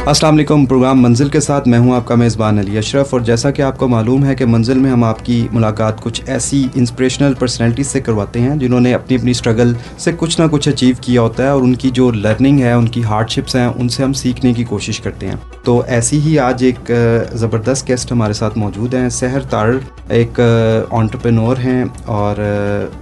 अस्सलाम वालेकुम। प्रोग्राम मंजिल के साथ मैं हूं आपका मेज़बान अली अशरफ, और जैसा कि आपको मालूम है कि मंजिल में हम आपकी मुलाकात कुछ ऐसी इंस्पिरेशनल पर्सनैलिटी से करवाते हैं जिन्होंने अपनी अपनी स्ट्रगल से कुछ ना कुछ अचीव किया होता है, और उनकी जो लर्निंग है, उनकी हार्डशिप्स हैं, उनसे हम सीखने की कोशिश करते हैं। तो ऐसी ही आज एक ज़बरदस्त गेस्ट हमारे साथ मौजूद हैं। सहर तारड़ एक एंटरप्रेन्योर हैं और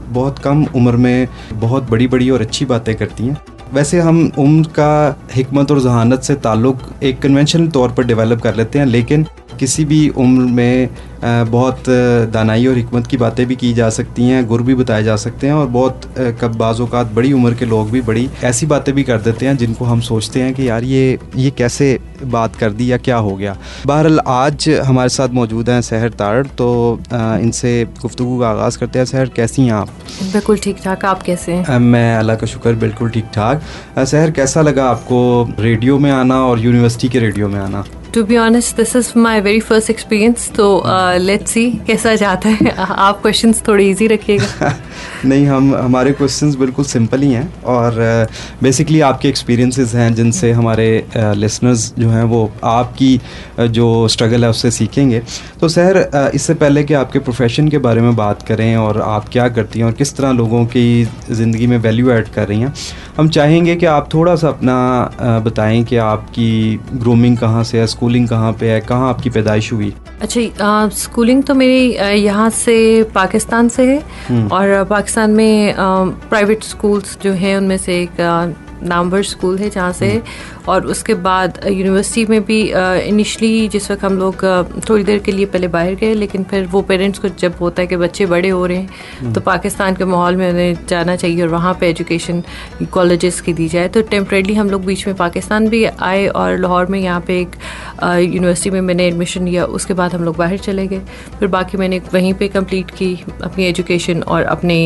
बहुत कम उम्र में बहुत बड़ी बड़ी और अच्छी बातें करती हैं। वैसे हम उम्र का हिकमत और जहानत से ताल्लुक़ एक कन्वेंशनल तौर पर डेवलप कर लेते हैं, लेकिन किसी भी उम्र में बहुत दानाई और हिकमत की बातें भी की जा सकती हैं, गुर भी बताए जा सकते हैं, और बहुत कब बाज़ औक़ात बड़ी उम्र के लोग भी बड़ी ऐसी बातें भी कर देते हैं जिनको हम सोचते हैं कि यार ये कैसे बात कर दी या क्या हो गया। बहरहाल आज हमारे साथ मौजूद हैं सहर तारड़, तो इनसे गुफ्तगू का आगाज़ करते हैं। सहर, कैसी हैं आप? बिल्कुल ठीक ठाक, आप कैसे हैं? मैं अल्लाह का शुक्र बिल्कुल ठीक ठाक। सहर, कैसा लगा आपको रेडियो में आना और यूनिवर्सिटी के रेडियो में आना? To be honest this is my very first experience, तो लेट्स सी कैसा जाता है। आप क्वेश्चंस थोड़े इजी रखिएगा। नहीं, हमारे क्वेश्चंस बिल्कुल सिंपल ही हैं, और बेसिकली आपके एक्सपीरियंसेस हैं जिनसे हमारे लिसनर्स जो हैं वो आपकी जो स्ट्रगल है उससे सीखेंगे। तो सहर, इससे पहले कि आपके प्रोफेशन के बारे में बात करें और आप क्या करती हैं और किस तरह लोगों की ज़िंदगी में वैल्यू ऐड कर रही हैं, हम चाहेंगे कि आप थोड़ा सा अपना बताएं कि आपकी ग्रूमिंग कहाँ से है, स्कूलिंग कहाँ पे है, कहाँ आपकी पैदाइश हुई? अच्छा, स्कूलिंग तो मेरी यहाँ से पाकिस्तान से है, और पाकिस्तान में प्राइवेट स्कूल्स जो हैं उनमें से एक नामवर स्कूल है जहाँ से, और उसके बाद यूनिवर्सिटी में भी इनिशली जिस वक्त हम लोग थोड़ी देर के लिए पहले बाहर गए, लेकिन फिर वो पेरेंट्स को जब होता है कि बच्चे बड़े हो रहे हैं तो पाकिस्तान के माहौल में उन्हें जाना चाहिए और वहाँ पे एजुकेशन कॉलेजेस की दी जाए, तो टेम्परेरी हम लोग बीच में पाकिस्तान भी आए, और लाहौर में यहाँ पे एक यूनिवर्सिटी में मैंने एडमिशन लिया। उसके बाद हम लोग बाहर चले गए, फिर बाकी मैंने वहीं पे कंप्लीट की अपनी एजुकेशन और अपने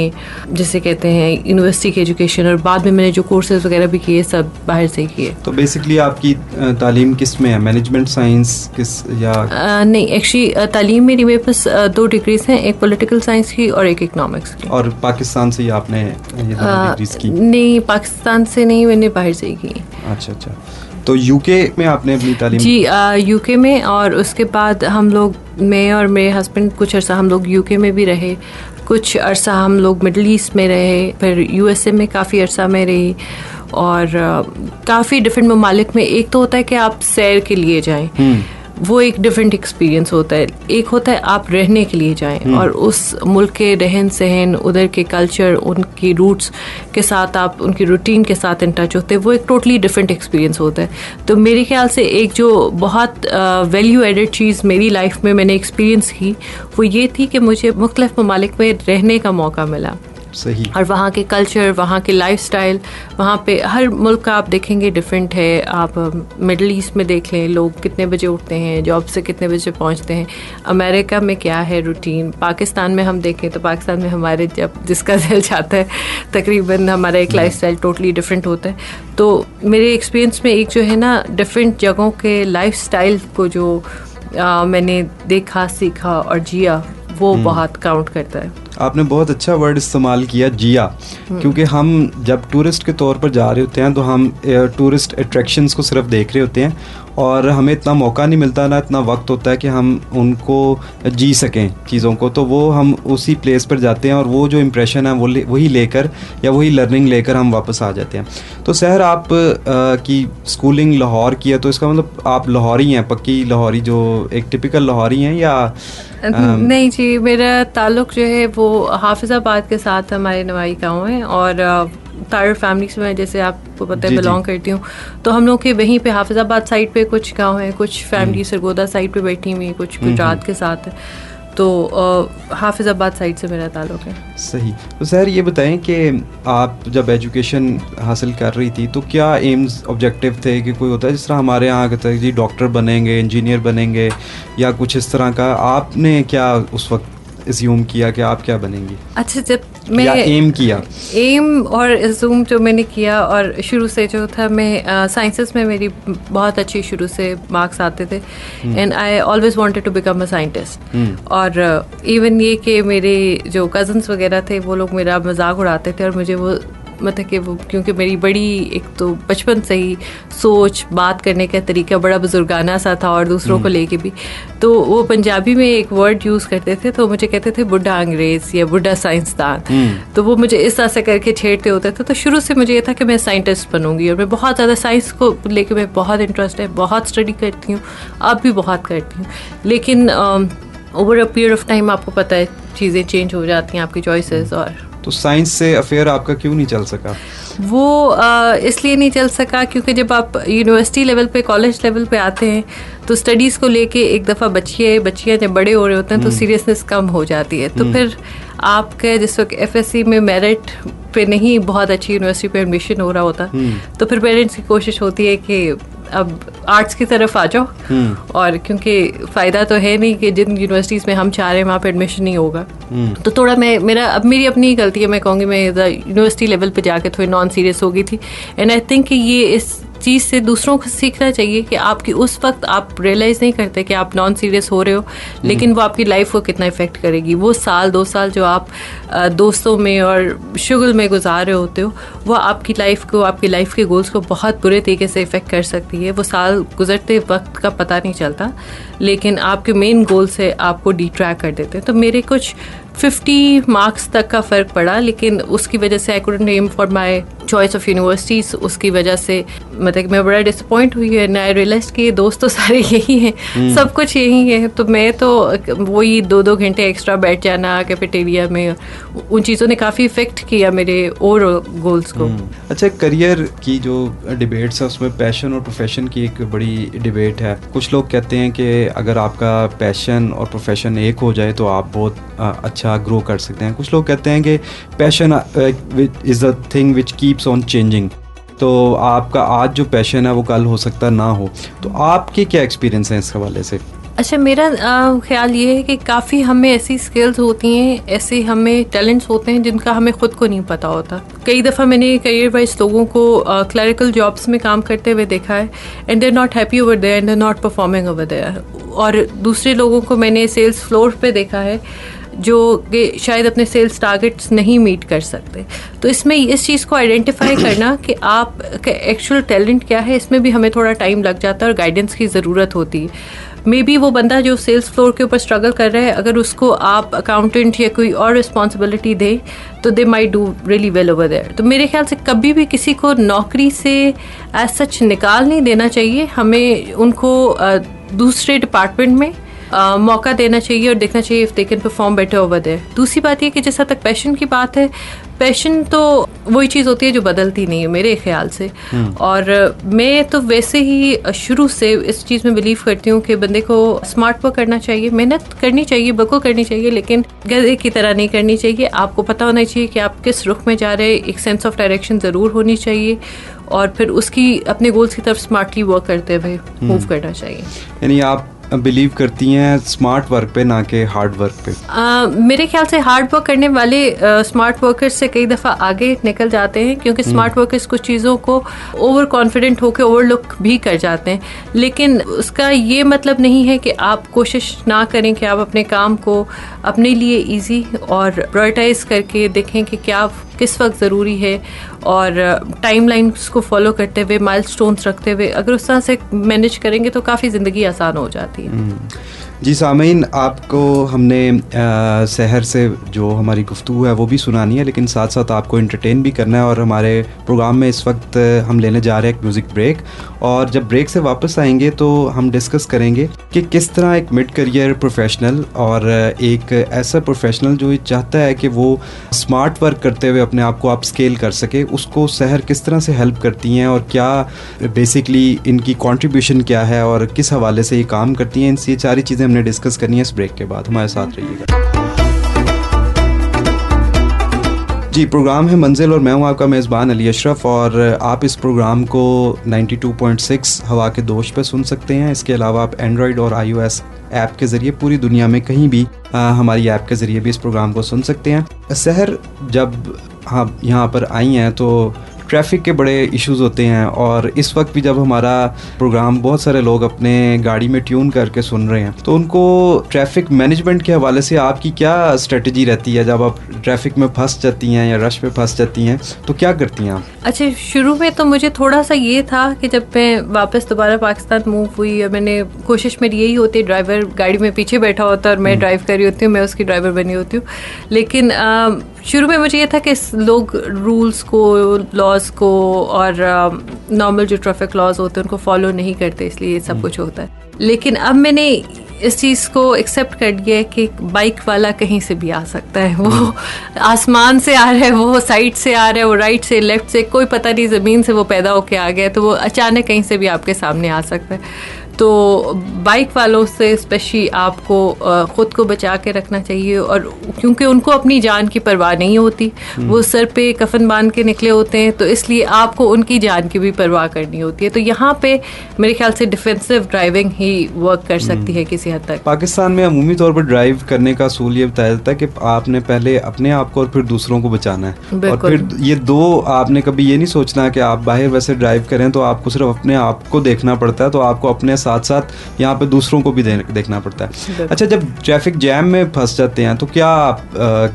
जिसे कहते हैं यूनिवर्सिटी की एजुकेशन, और बाद में मैंने जो कोर्सेज वगैरह भी किए सब बाहर से ही किए। तो बेसिकली आपकी तालीम किस में है? मैनेजमेंट साइंस किस या नहीं, एक्चुअली तालीम मेरे पास 2 डिग्रीज हैं, एक पॉलिटिकल साइंस की और एक इकोनॉमिक्स की। और पाकिस्तान से ही आपने ये डिग्रीज की? नहीं, पाकिस्तान से नहीं, मैंने बाहर से ही की। अच्छा। तो यूके में आपने अपनी तालीम? जी, यूके में, और उसके बाद हम लोग, मैं और मेरे हस्बैंड कुछ अर्सा हम लोग यूके में भी रहे, कुछ अरसा हम लोग मिडल ईस्ट में रहे, फिर यूएसए में काफ़ी अरसा में रही, और काफ़ी डिफरेंट ममालिक में। एक तो होता है कि आप सैर के लिए जाएं, वो एक डिफरेंट एक्सपीरियंस होता है। एक होता है आप रहने के लिए जाएं और उस मुल्क के रहन सहन, उधर के कल्चर, उनकी रूट्स के साथ आप उनकी रूटीन के साथ इन टच होते हैं, वो एक टोटली डिफरेंट एक्सपीरियंस होता है। तो मेरे ख्याल से एक जो बहुत वैल्यू एडेड चीज़ मेरी लाइफ में मैंने एक्सपीरियंस की वो ये थी कि मुझे मुख्तलिफ ममालिक में रहने का मौका मिला। सही। और वहाँ के कल्चर, वहाँ के लाइफस्टाइल, वहाँ पे हर मुल्क का आप देखेंगे डिफरेंट है। आप मिडल ईस्ट में देख लें, लोग कितने बजे उठते हैं, जॉब से कितने बजे पहुँचते हैं, अमेरिका में क्या है रूटीन, पाकिस्तान में हम देखें तो पाकिस्तान में हमारे जब जिसका दिल चाहता है तकरीबन हमारा एक लाइफस्टाइल टोटली डिफरेंट होता है। तो मेरे एक्सपीरियंस में एक जो है ना डिफरेंट जगहों के लाइफस्टाइल को जो मैंने देखा, सीखा और जिया, वो बहुत काउंट करता है। आपने बहुत अच्छा वर्ड इस्तेमाल किया, जिया, क्योंकि हम जब टूरिस्ट के तौर पर जा रहे होते हैं तो हम टूरिस्ट अट्रैक्शंस को सिर्फ देख रहे होते हैं, और हमें इतना मौका नहीं मिलता, ना इतना वक्त होता है कि हम उनको जी सकें चीज़ों को। तो वो हम उसी प्लेस पर जाते हैं और वो जो इम्प्रेशन है वही लेकर या वही लर्निंग लेकर हम वापस आ जाते हैं। तो सहर, आप की स्कूलिंग लाहौर की है, तो इसका मतलब आप लाहौरी हैं, पक्की लाहौरी, जो एक टिपिकल लाहौरी हैं, या नहीं जी, मेरा ताल्लुक़ जो है वो हाफिज़ाबाद के साथ हमारे नवाई गाँव है, और तारड़ फैमिलीज में जैसे आपको पता है बिलोंग करती हूँ, तो हम लोग के वहीं पे हाफिज़ाबाद साइड पे कुछ गांव हैं, कुछ फैमिली सरगोदा साइड पे बैठी हुई, कुछ गुजरात के साथ है, तो हाफिज़ाबाद साइड से मेरा ताल्लुक़ है। सही। तो सर ये बताएं कि आप जब एजुकेशन हासिल कर रही थी तो क्या एम्स ऑब्जेक्टिव थे कि कोई होता है जिस तरह हमारे यहाँ कहते हैं जी डॉक्टर बनेंगे, इंजीनियर बनेंगे, या कुछ इस तरह का, आपने क्या उस वक्त एज्यूम किया कि आप क्या बनेंगी? अच्छा, जब मैं एम किया, एम और एज्यूम जो मैंने किया, और शुरू से जो था मैं साइंसेस में मेरी बहुत अच्छी शुरू से मार्क्स आते थे, and I always wanted to become a scientist. और इवन ये कि मेरे जो कज़न्स वगैरह थे वो लोग मेरा मजाक उड़ाते थे और मुझे वो मतलब कि वो, क्योंकि मेरी बड़ी एक तो बचपन से ही सोच बात करने का तरीका बड़ा बुजुर्गाना सा था और दूसरों को लेके भी, तो वो पंजाबी में एक वर्ड यूज़ करते थे, तो मुझे कहते थे बुढ़ा अंग्रेज़ या बुढ़ा साइंसदान, तो वो मुझे इस तरह से करके छेड़ते होते थे। तो शुरू से मुझे ये था कि मैं साइंटिस्ट बनूंगी, और मैं बहुत ज़्यादा साइंस को लेके मैं बहुत इंटरेस्ट है, बहुत स्टडी करती हूँ, अब भी बहुत करती हूँ। लेकिन over a period of time आपको पता है चीज़ें चेंज हो जाती हैं, आपकी चॉइसेस। और तो साइंस से अफेयर आपका क्यों नहीं चल सका? वो इसलिए नहीं चल सका क्योंकि जब आप यूनिवर्सिटी लेवल पे, कॉलेज लेवल पे आते हैं तो स्टडीज़ को लेके एक दफ़ा बच्चियाँ जब बड़े हो रहे होते हैं तो सीरियसनेस कम हो जाती है। तो फिर आपके जिस वक्त FSC में मेरिट पे नहीं बहुत अच्छी यूनिवर्सिटी पे एडमिशन हो रहा होता, तो फिर पेरेंट्स की कोशिश होती है कि अब आर्ट्स की तरफ आ जाओ, और क्योंकि फ़ायदा तो है नहीं कि जिन यूनिवर्सिटीज़ में हम चाह रहे हैं वहाँ पे एडमिशन नहीं होगा। तो थोड़ा मेरी अपनी गलती है, मैं कहूँगी मैं यूनिवर्सिटी लेवल पे जाके थोड़ी नॉन सीरियस हो गई थी। एंड आई थिंक कि ये इस चीज़ से दूसरों को सीखना चाहिए कि आपकी उस वक्त आप रियलाइज़ नहीं करते कि आप नॉन सीरियस हो रहे हो, लेकिन वो आपकी लाइफ को कितना इफेक्ट करेगी। वो साल 2 साल जो आप दोस्तों में और शुगल में गुजार रहे होते हो, वो आपकी लाइफ को, आपकी लाइफ के गोल्स को बहुत बुरे तरीके से इफेक्ट कर सकती है। वो साल गुजरते वक्त का पता नहीं चलता, लेकिन आपके मेन गोल से आपको डिट्रैक कर देते हैं। तो मेरे कुछ 50 मार्क्स तक का फ़र्क पड़ा, लेकिन उसकी वजह से I couldn't aim for my choice of universities. उसकी वजह से मतलब मैं बड़ा डिसअपॉइंट हुई है। आई रियलाइज कि दोस्त तो सारे यही हैं, सब कुछ यही है। तो मैं तो वही 2-2 घंटे एक्स्ट्रा बैठ जाना कैफेटेरिया में, उन चीज़ों ने काफ़ी इफेक्ट किया मेरे ओवरऑल गोल्स को। अच्छा, करियर की जो डिबेट्स है उसमें पैशन और प्रोफेशन की एक बड़ी डिबेट है। कुछ लोग कहते हैं कि अगर आपका पैशन और प्रोफेशन एक हो जाए तो आप बहुत अच्छा ग्रो कर सकते हैं। कुछ लोग कहते हैं कि passion is a thing which keeps on changing, तो आपका आज जो पैशन है वो कल हो सकता ना हो। तो आपके क्या एक्सपीरियंस हैं इस हवाले से? अच्छा, मेरा ख्याल ये है कि काफ़ी हमें ऐसी स्किल्स होती हैं, ऐसे हमें टैलेंट्स होते हैं जिनका हमें ख़ुद को नहीं पता होता। कई दफ़ा मैंने करियर वाइज लोगों को क्लरिकल जॉब्स में काम करते हुए देखा है, and they are not happy over there and they are not performing over there. और दूसरे लोगों को मैंने सेल्स फ्लोर पे देखा है जो कि शायद अपने सेल्स टारगेट्स नहीं मीट कर सकते। तो इसमें इस चीज़ को आइडेंटिफाई करना कि आप का एक्चुअल टैलेंट क्या है, इसमें भी हमें थोड़ा टाइम लग जाता है और गाइडेंस की ज़रूरत होती है। मे बी वो बंदा जो सेल्स फ्लोर के ऊपर स्ट्रगल कर रहा है, अगर उसको आप अकाउंटेंट या कोई और रिस्पॉन्सिबिलिटी दें तो they might do really well over there. तो मेरे ख्याल से कभी भी किसी को नौकरी से एज सच निकाल नहीं देना चाहिए। हमें उनको दूसरे डिपार्टमेंट में मौका देना चाहिए और देखना चाहिए if they can perform better over there. दूसरी बात ये कि जैसा तक पैशन की बात है, पैशन तो वही चीज़ होती है जो बदलती नहीं है मेरे ख्याल से। और मैं तो वैसे ही शुरू से इस चीज़ में बिलीव करती हूँ कि बंदे को स्मार्ट वर्क करना चाहिए, मेहनत करनी चाहिए, बिल्कुल करनी चाहिए, लेकिन गधे की तरह नहीं करनी चाहिए। आपको पता होना चाहिए कि आप किस रुख में जा रहे हैं, एक सेंस ऑफ डायरेक्शन ज़रूर होनी चाहिए, और फिर उसकी अपने गोल्स की तरफ स्मार्टली वर्क करते हुए मूव करना चाहिए। यानी आप बिलीव करती हैं स्मार्ट वर्क पे, ना कि हार्ड वर्क पे? मेरे ख्याल से हार्ड वर्क करने वाले स्मार्ट वर्कर्स से कई दफ़ा आगे निकल जाते हैं, क्योंकि स्मार्ट वर्कर्स कुछ चीज़ों को ओवर कॉन्फिडेंट होकर ओवरलुक भी कर जाते हैं। लेकिन उसका ये मतलब नहीं है कि आप कोशिश ना करें कि आप अपने काम को अपने लिए ईजी और प्रायोरिटाइज करके देखें कि क्या किस वक्त ज़रूरी है, और टाइमलाइंस को फॉलो करते हुए, माइलस्टोन्स रखते हुए अगर उस तरह से मैनेज करेंगे तो काफ़ी ज़िंदगी आसान हो जाती है। जी सामीन, आपको हमने शहर से जो हमारी गुफ्तगू है वो भी सुनानी है, लेकिन साथ साथ आपको एंटरटेन भी करना है। और हमारे प्रोग्राम में इस वक्त हम लेने जा रहे हैं एक म्यूज़िक ब्रेक, और जब ब्रेक से वापस आएंगे तो हम डिस्कस करेंगे कि किस तरह एक मिड करियर प्रोफेशनल और एक ऐसा प्रोफेशनल जो चाहता है कि वो स्मार्ट वर्क करते हुए अपने आप को आप स्केल कर सके, उसको शहर किस तरह से हेल्प करती हैं और क्या बेसिकली इनकी कंट्रीब्यूशन क्या है और किस हवाले से ये काम करती हैं। इन ये सारी चीज़ें हमने डिस्कस करनी है इस ब्रेक के बाद। हमारे साथ रहिएगा। जी, प्रोग्राम है मंजिल और मैं हूं आपका मेज़बान अली अशरफ, और आप इस प्रोग्राम को 92.6 हवा के दोष पे सुन सकते हैं। इसके अलावा आप एंड्रॉयड और iOS ऐप के ज़रिए पूरी दुनिया में कहीं भी हमारी ऐप के ज़रिए भी इस प्रोग्राम को सुन सकते हैं। शहर जब यहाँ पर आई हैं तो ट्रैफिक के बड़े इश्यूज़ होते हैं, और इस वक्त भी जब हमारा प्रोग्राम बहुत सारे लोग अपने गाड़ी में ट्यून करके सुन रहे हैं, तो उनको ट्रैफिक मैनेजमेंट के हवाले से आपकी क्या स्ट्रेटजी रहती है जब आप ट्रैफिक में फंस जाती हैं या रश में फंस जाती हैं, तो क्या करती हैं आप? अच्छा, शुरू में तो मुझे थोड़ा सा ये था कि जब मैं वापस दोबारा पाकिस्तान मूव हुई, और मैंने कोशिश मेरी यही होती है, ड्राइवर गाड़ी में पीछे बैठा होता है और मैं ड्राइव कर रही होती हूँ, मैं उसकी ड्राइवर बनी होती हूँ, लेकिन शुरू में मुझे ये था कि लोग रूल्स को, लॉज को और नॉर्मल जो ट्रैफिक लॉज होते हैं उनको फॉलो नहीं करते, इसलिए ये सब कुछ होता है। लेकिन अब मैंने इस चीज़ को एक्सेप्ट कर दिया है कि बाइक वाला कहीं से भी आ सकता है, वो आसमान से आ रहा है, वो साइड से आ रहा है, वो राइट से, लेफ्ट से, कोई पता नहीं, ज़मीन से वो पैदा होके आ गया, तो वो अचानक कहीं से भी आपके सामने आ सकता है। तो बाइक वालों से स्पेशली आपको ख़ुद को बचा के रखना चाहिए, और क्योंकि उनको अपनी जान की परवाह नहीं होती, वो सर पे कफन बांध के निकले होते हैं, तो इसलिए आपको उनकी जान की भी परवाह करनी होती है। तो यहाँ पे मेरे ख्याल से डिफेंसिव ड्राइविंग ही वर्क कर सकती है किसी हद तक। पाकिस्तान में अमूमी तौर पर ड्राइव करने का असूल ये बताया जाता है कि आपने पहले अपने आप को और फिर दूसरों को बचाना है, और फिर ये दो, आपने कभी ये नहीं सोचना कि आप बाहर वैसे ड्राइव करें तो आपको सिर्फ अपने आप को देखना पड़ता है, तो आपको अपने साथ साथ यहाँ पे दूसरों को भी देखना पड़ता है। अच्छा, जब ट्रैफिक जैम में फंस जाते हैं तो क्या आप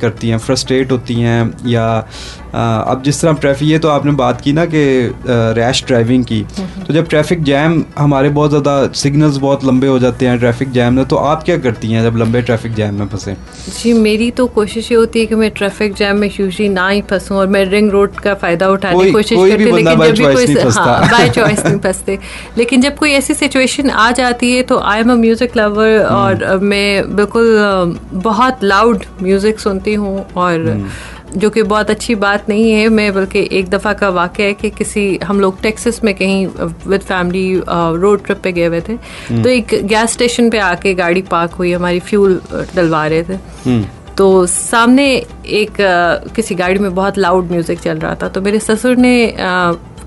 करती हैं? फ्रस्ट्रेट होती हैं या अब जिस तरह ट्रैफिक, ये तो आपने बात की ना कि रैश ड्राइविंग की, तो जब ट्रैफिक जैम, हमारे बहुत ज़्यादा सिग्नल्स बहुत लंबे हो जाते हैं ट्रैफिक जैम में, तो आप क्या करती हैं जब लंबे ट्रैफिक जैम में फंसे? जी, मेरी तो कोशिश ये होती है कि मैं ट्रैफिक जैम में यूजुअली ना ही फंसूं, और मैं रिंग रोड का फ़ायदा उठाने की कोशिश करती हूँ, लेकिन जब भी कोई बाय चॉइस नहीं फंसते, लेकिन जब कोई ऐसी सिचुएशन आ जाती है तो I am a music lover, और मैं बिल्कुल बहुत लाउड म्यूज़िक सुनती हूँ, और जो कि बहुत अच्छी बात नहीं है। मैं बल्कि एक दफ़ा का वाक़या है कि हम लोग टेक्सास में कहीं विद फैमिली रोड ट्रिप पे गए हुए थे, तो एक गैस स्टेशन पे आके गाड़ी पार्क हुई, हमारी फ्यूल डलवा रहे थे, तो सामने एक किसी गाड़ी में बहुत लाउड म्यूज़िक चल रहा था, तो मेरे ससुर ने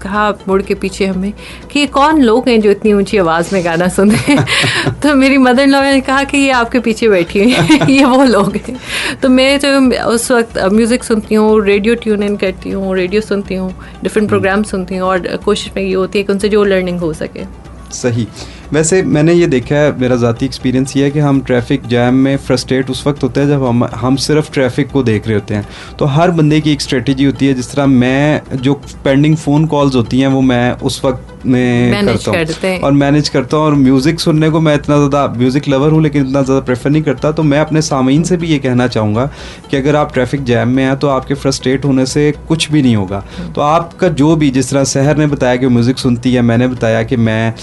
कहा मुड़ के पीछे हमें कि ये कौन लोग हैं जो इतनी ऊंची आवाज़ में गाना सुन रहे हैं। तो मेरी मदर इन लॉ ने कहा कि ये आपके पीछे बैठी हैं, ये वो लोग हैं। तो मैं जो उस वक्त म्यूज़िक सुनती हूँ, रेडियो ट्यून इन करती हूँ, रेडियो सुनती हूँ, डिफरेंट प्रोग्राम सुनती हूँ, और कोशिश में ये होती है कि उनसे जो लर्निंग हो सके। सही। वैसे मैंने ये देखा है, मेरा ज़ाती एक्सपीरियंस ये है कि हम ट्रैफिक जैम में फ्रस्ट्रेट उस वक्त होते हैं जब हम सिर्फ ट्रैफिक को देख रहे होते हैं। तो हर बंदे की एक स्ट्रेटजी होती है, जिस तरह मैं जो पेंडिंग फ़ोन कॉल्स होती हैं वो मैं उस वक्त में करता हूँ और मैनेज करता हूँ, और म्यूज़िक सुनने को मैं इतना ज़्यादा म्यूज़िक लवर हूँ लेकिन इतना ज़्यादा प्रेफर नहीं करता। तो मैं अपने सामीन से भी ये कहना चाहूँगा कि अगर आप ट्रैफिक जैम में हैं तो आपके फ्रस्ट्रेट होने से कुछ भी नहीं होगा। तो आपका जो भी, जिस तरह सहर ने बताया कि म्यूज़िक सुनती है, मैंने बताया कि मैं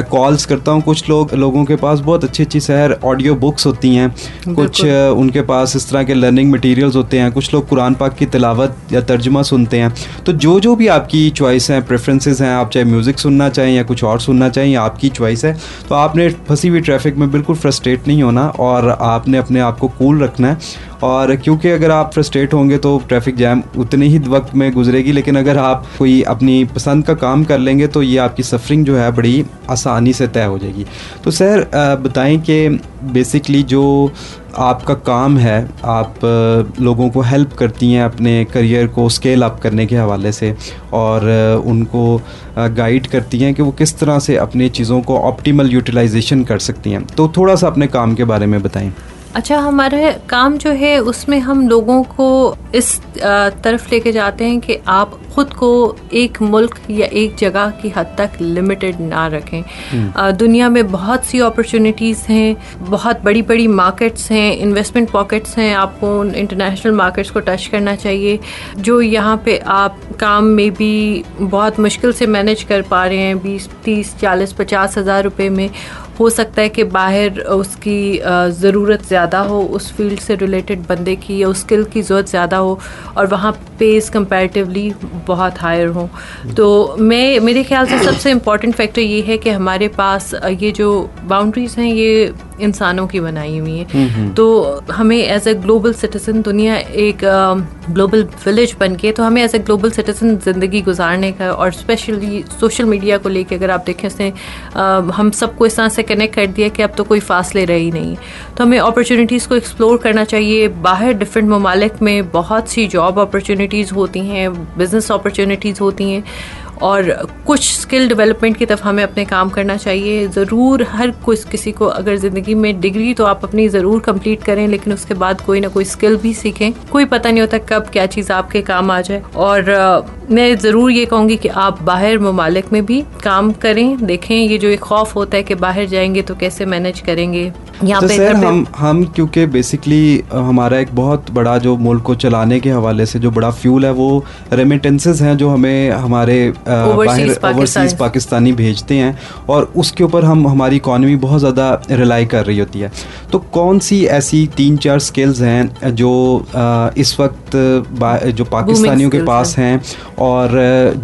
कॉल्स करता हूँ। कुछ लोगों के पास बहुत अच्छी अच्छी सहर ऑडियो बुक्स होती हैं, कुछ उनके पास इस तरह के लर्निंग मटेरियल्स होते हैं, कुछ लोग कुरान पाक की तिलावत या तर्जुमा सुनते हैं। तो जो भी आपकी चॉइस है, प्रेफरेंसेस हैं, आप चाहे म्यूज़िक सुनना चाहें या कुछ और सुनना चाहें, आपकी चॉइस है। तो आपने फंसी हुई ट्रैफिक में बिल्कुल फ्रस्ट्रेट नहीं होना और आपने अपने आप को कूल रखना है। और क्योंकि अगर आप फ्रस्ट्रेट होंगे तो ट्रैफिक जैम उतने ही वक्त में गुजरेगी, लेकिन अगर आप कोई अपनी पसंद का काम कर लेंगे तो ये आपकी सफरिंग जो है बड़ी आसानी से तय हो जाएगी। तो सर बताएं कि बेसिकली जो आपका काम है, आप लोगों को हेल्प करती हैं अपने करियर को स्केल अप करने के हवाले से और उनको गाइड करती हैं कि वो किस तरह से अपनी चीज़ों को ऑप्टिमल यूटिलाइजेशन कर सकती हैं। तो थोड़ा सा अपने काम के बारे में बताएं। अच्छा, हमारा काम जो है उसमें हम लोगों को इस तरफ लेके जाते हैं कि आप ख़ुद को एक मुल्क या एक जगह की हद तक लिमिटेड ना रखें। दुनिया में बहुत सी अपॉर्चुनिटीज़ हैं, बहुत बड़ी बड़ी मार्केट्स हैं, इन्वेस्टमेंट पॉकेट्स हैं। आपको इंटरनेशनल मार्केट्स को टच करना चाहिए। जो यहाँ पे आप काम में भी बहुत मुश्किल से मैनेज कर पा रहे हैं 20, 30, 40, 50 हज़ार रुपये में, हो सकता है कि बाहर उसकी ज़रूरत ज़्यादा हो, उस फील्ड से रिलेटेड बंदे की या उस स्किल की ज़रूरत ज़्यादा हो और वहाँ पेस कंपैरेटिवली बहुत हायर हो। तो मेरे ख्याल से सबसे इम्पॉर्टेंट फैक्टर ये है कि हमारे पास ये जो बाउंड्रीज़ हैं ये इंसानों की बनाई हुई है। तो हमें एज ए ग्लोबल सिटीजन, दुनिया एक ग्लोबल विलेज बन के, तो हमें एज ए ग्लोबल सिटीजन ज़िंदगी गुजारने का, और स्पेशली सोशल मीडिया को लेके अगर आप देखें, उसने हम सबको इस तरह से कनेक्ट कर दिया कि अब तो कोई फासले रहे ही नहीं। तो हमें अपॉर्चुनिटीज़ को एक्सप्लोर करना चाहिए। बाहर डिफरेंट ममालिक में बहुत सी जॉब अपॉर्चुनिटीज़ होती हैं, बिजनेस अपॉर्चुनिटीज़ होती हैं, और कुछ स्किल डेवलपमेंट की तरफ हमें अपने काम करना चाहिए। ज़रूर हर किसी को अगर ज़िंदगी में डिग्री तो आप अपनी ज़रूर कंप्लीट करें, लेकिन उसके बाद कोई ना कोई स्किल भी सीखें। कोई पता नहीं होता कब क्या चीज़ आपके काम आ जाए। और मैं ज़रूर ये कहूँगी कि आप बाहर ममालिक में भी काम करें, देखें। ये जो एक खौफ होता है कि बाहर जाएंगे तो कैसे मैनेज करेंगे, यहाँ तो पे सर हम क्योंकि बेसिकली हमारा एक बहुत बड़ा जो मुल्क को चलाने के हवाले से जो बड़ा फ्यूल है वो रेमिटेंसेस हैं, जो हमें हमारे बाहर ओवरसीज पाकिस्तानी भेजते हैं, और उसके ऊपर हमारी इकॉनमी बहुत ज़्यादा रिलाई कर रही होती है। तो कौन सी ऐसी 3-4 स्किल्स हैं जो इस वक्त जो पाकिस्तानियों के पास हैं, और